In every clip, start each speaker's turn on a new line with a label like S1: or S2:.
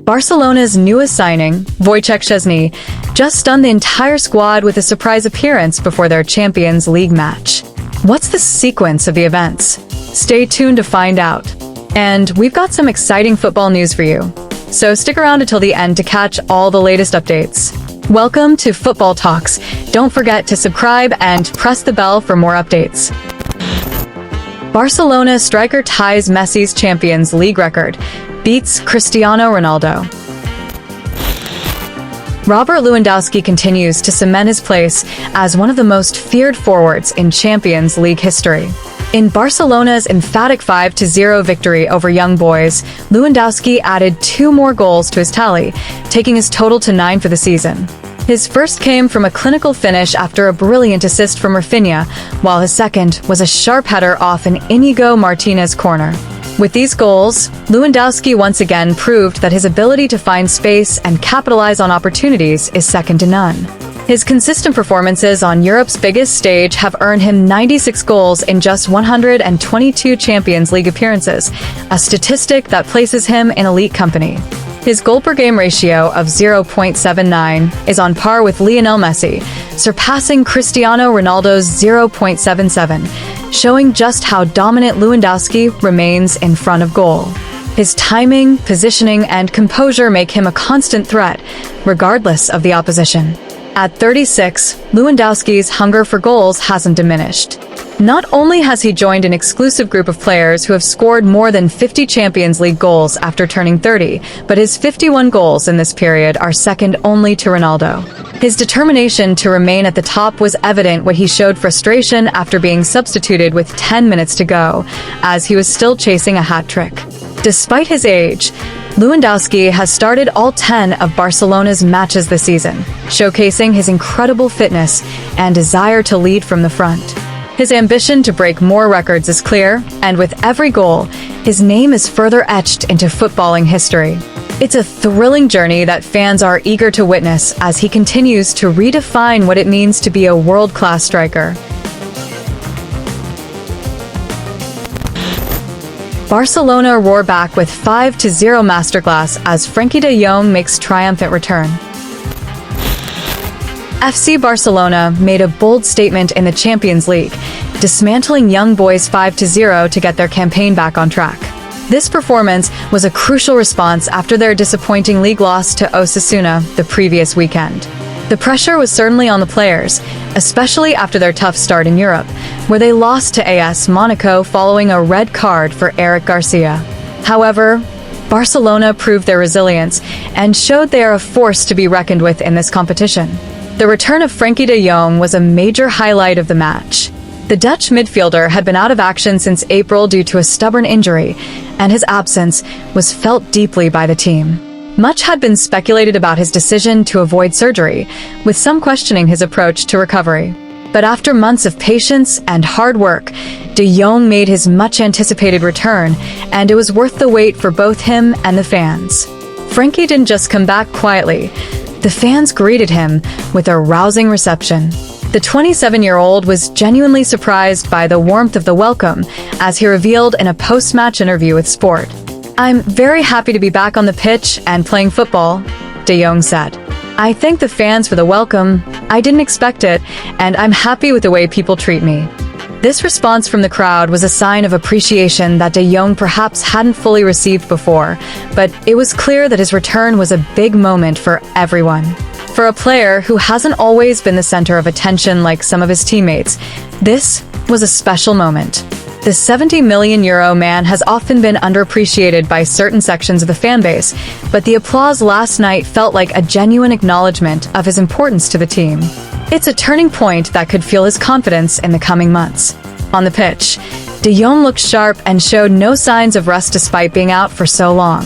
S1: Barcelona's newest signing, Wojciech Szczesny, just stunned the entire squad with a surprise appearance before their Champions League match. What's the sequence of the events? Stay tuned to find out. And we've got some exciting football news for you. So stick around until the end to catch all the latest updates. Welcome to Football Talks. Don't forget to subscribe and press the bell for more updates. Barcelona striker ties Messi's Champions League record, beats Cristiano Ronaldo. Robert Lewandowski continues to cement his place as one of the most feared forwards in Champions League history. In Barcelona's emphatic 5-0 victory over Young boys, Lewandowski added 2 more goals to his tally, taking his total to 9 for the season. His first came from a clinical finish after a brilliant assist from Frenkie, while his second was a sharp header off an Inigo Martinez corner. With these goals, Lewandowski once again proved that his ability to find space and capitalize on opportunities is second to none. His consistent performances on Europe's biggest stage have earned him 96 goals in just 122 Champions League appearances, a statistic that places him in elite company. His goal-per-game ratio of 0.79 is on par with Lionel Messi, surpassing Cristiano Ronaldo's 0.77, showing just how dominant Lewandowski remains in front of goal. His timing, positioning, and composure make him a constant threat, regardless of the opposition. At 36, Lewandowski's hunger for goals hasn't diminished. Not only has he joined an exclusive group of players who have scored more than 50 Champions League goals after turning 30, but his 51 goals in this period are second only to Ronaldo. His determination to remain at the top was evident when he showed frustration after being substituted with 10 minutes to go, as he was still chasing a hat-trick. Despite his age, Lewandowski has started all 10 of Barcelona's matches this season, showcasing his incredible fitness and desire to lead from the front. His ambition to break more records is clear, and with every goal, his name is further etched into footballing history. It's a thrilling journey that fans are eager to witness as he continues to redefine what it means to be a world-class striker. Barcelona roar back with 5-0 Masterclass as Frenkie de Jong makes triumphant return. FC Barcelona made a bold statement in the Champions League, dismantling Young boys 5-0 to get their campaign back on track. This performance was a crucial response after their disappointing league loss to Osasuna the previous weekend. The pressure was certainly on the players, especially after their tough start in Europe, where they lost to AS Monaco following a red card for Eric Garcia. However, Barcelona proved their resilience and showed they are a force to be reckoned with in this competition. The return of Frenkie de Jong was a major highlight of the match. The Dutch midfielder had been out of action since April due to a stubborn injury, and his absence was felt deeply by the team. Much had been speculated about his decision to avoid surgery, with some questioning his approach to recovery. But after months of patience and hard work, de Jong made his much-anticipated return, and it was worth the wait for both him and the fans. Frenkie didn't just come back quietly. The fans greeted him with a rousing reception. The 27-year-old was genuinely surprised by the warmth of the welcome, as he revealed in a post-match interview with Sport. "I'm very happy to be back on the pitch and playing football," de Jong said. "I thank the fans for the welcome. I didn't expect it, and I'm happy with the way people treat me." This response from the crowd was a sign of appreciation that de Jong perhaps hadn't fully received before, but it was clear that his return was a big moment for everyone. For a player who hasn't always been the center of attention like some of his teammates, this was a special moment. The €70 million man has often been underappreciated by certain sections of the fanbase, but the applause last night felt like a genuine acknowledgement of his importance to the team. It's a turning point that could fuel his confidence in the coming months. On the pitch, de Jong looked sharp and showed no signs of rust despite being out for so long.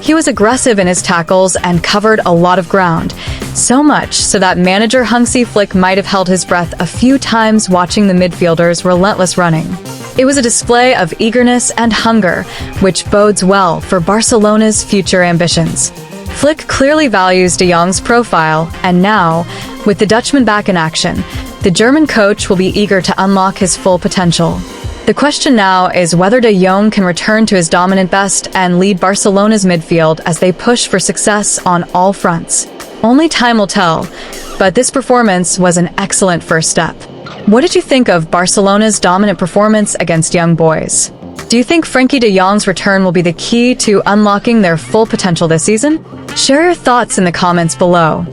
S1: He was aggressive in his tackles and covered a lot of ground, so much so that manager Hansi Flick might have held his breath a few times watching the midfielder's relentless running. It was a display of eagerness and hunger, which bodes well for Barcelona's future ambitions. Flick clearly values de Jong's profile, and now, with the Dutchman back in action, the German coach will be eager to unlock his full potential. The question now is whether De Jong can return to his dominant best and lead Barcelona's midfield as they push for success on all fronts. Only time will tell, but this performance was an excellent first step. What did you think of Barcelona's dominant performance against Young Boys? Do you think Frenkie de Jong's return will be the key to unlocking their full potential this season? Share your thoughts in the comments below.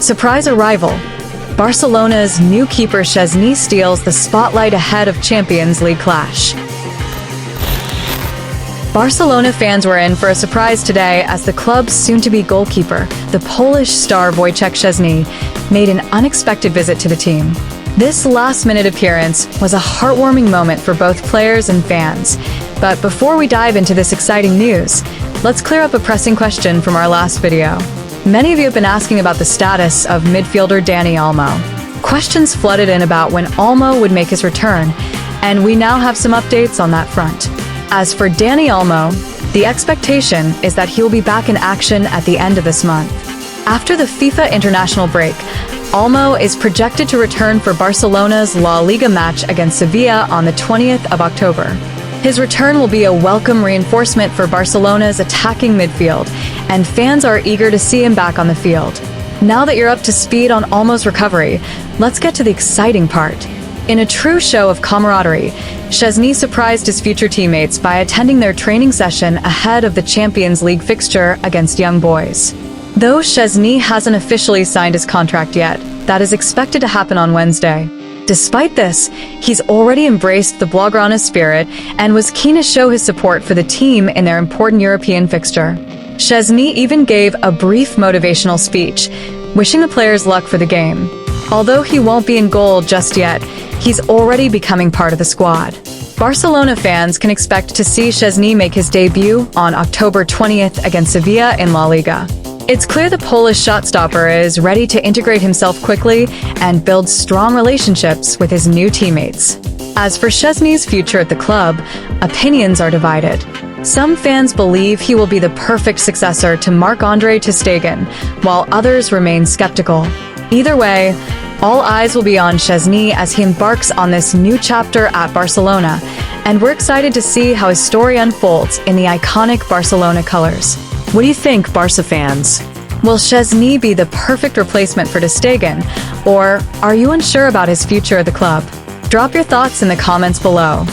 S1: Surprise arrival. Barcelona's new keeper Szczesny steals the spotlight ahead of Champions League clash. Barcelona fans were in for a surprise today as the club's soon-to-be goalkeeper, the Polish star Wojciech Szczesny, made an unexpected visit to the team. This last-minute appearance was a heartwarming moment for both players and fans. But before we dive into this exciting news, let's clear up a pressing question from our last video. Many of you have been asking about the status of midfielder Dani Olmo. Questions flooded in about when Olmo would make his return, and we now have some updates on that front. As for Dani Olmo, the expectation is that he'll be back in action at the end of this month. After the FIFA international break, Olmo is projected to return for Barcelona's La Liga match against Sevilla on the 20th of October. His return will be a welcome reinforcement for Barcelona's attacking midfield, and fans are eager to see him back on the field. Now that you're up to speed on Olmo's recovery, let's get to the exciting part. In a true show of camaraderie, Szczesny surprised his future teammates by attending their training session ahead of the Champions League fixture against Young Boys. Though Szczesny hasn't officially signed his contract yet, that is expected to happen on Wednesday. Despite this, he's already embraced the Blaugrana spirit and was keen to show his support for the team in their important European fixture. Szczesny even gave a brief motivational speech, wishing the players luck for the game. Although he won't be in goal just yet, he's already becoming part of the squad. Barcelona fans can expect to see Szczesny make his debut on October 20th against Sevilla in La Liga. It's clear the Polish shot-stopper is ready to integrate himself quickly and build strong relationships with his new teammates. As for Szczesny's future at the club, opinions are divided. Some fans believe he will be the perfect successor to Marc-Andre ter Stegen, while others remain skeptical. Either way, all eyes will be on Szczesny as he embarks on this new chapter at Barcelona, and we're excited to see how his story unfolds in the iconic Barcelona colors. What do you think, Barca fans? Will Szczesny be the perfect replacement for ter Stegen, or are you unsure about his future at the club? Drop your thoughts in the comments below.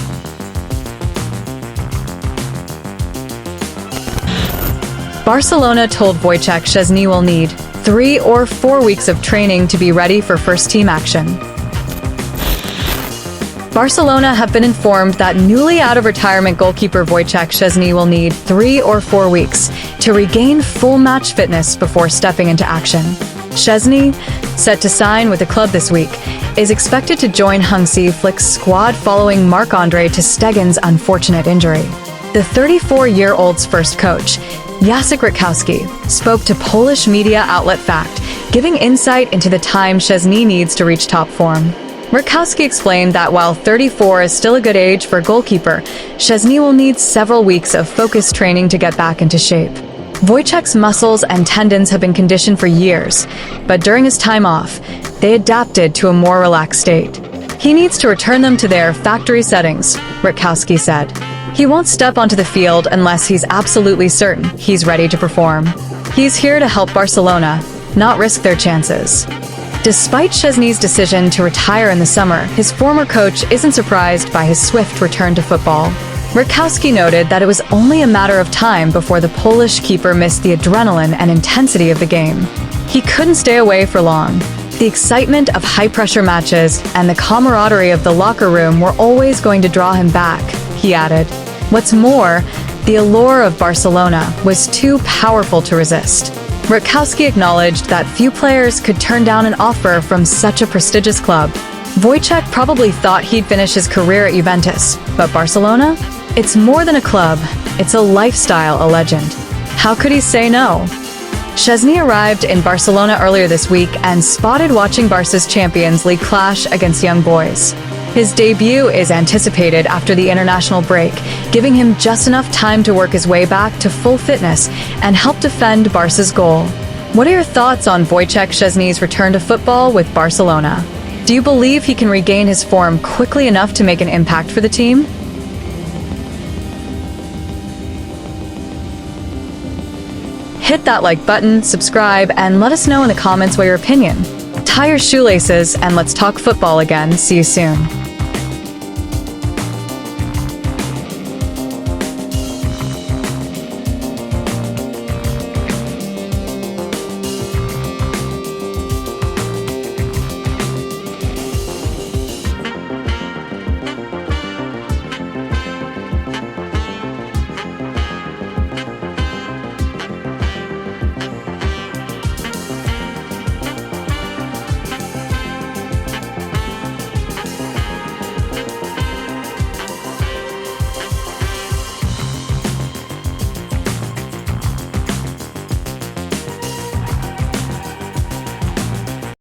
S1: Barcelona told Wojciech Szczesny will need 3 or 4 weeks of training to be ready for first-team action. Barcelona have been informed that newly out-of-retirement goalkeeper Wojciech Szczesny will need 3 or 4 weeks to regain full match fitness before stepping into action. Szczesny, set to sign with the club this week, is expected to join Hansi Flick's squad following Marc-Andre ter Stegen's unfortunate injury. The 34-year-old's first coach, Jacek Rutkowski, spoke to Polish media outlet Fact, giving insight into the time Szczesny needs to reach top form. Rutkowski explained that while 34 is still a good age for a goalkeeper, Szczesny will need several weeks of focused training to get back into shape. Wojciech's muscles and tendons have been conditioned for years, but during his time off, they adapted to a more relaxed state. He needs to return them to their factory settings, Rutkowski said. He won't step onto the field unless he's absolutely certain he's ready to perform. He's here to help Barcelona, not risk their chances. Despite Szczesny's decision to retire in the summer, his former coach isn't surprised by his swift return to football. Rutkowski noted that it was only a matter of time before the Polish keeper missed the adrenaline and intensity of the game. He couldn't stay away for long. The excitement of high-pressure matches and the camaraderie of the locker room were always going to draw him back, he added. What's more, the allure of Barcelona was too powerful to resist. Rutkowski acknowledged that few players could turn down an offer from such a prestigious club. Wojciech probably thought he'd finish his career at Juventus, but Barcelona? It's more than a club, it's a lifestyle, a legend. How could he say no? Szczesny arrived in Barcelona earlier this week and spotted watching Barca's Champions League clash against Young Boys. His debut is anticipated after the international break, giving him just enough time to work his way back to full fitness and help defend Barca's goal. What are your thoughts on Wojciech Szczesny's return to football with Barcelona? Do you believe he can regain his form quickly enough to make an impact for the team? Hit that like button, subscribe, and let us know in the comments what your opinion. Tie your shoelaces and let's talk football again. See you soon.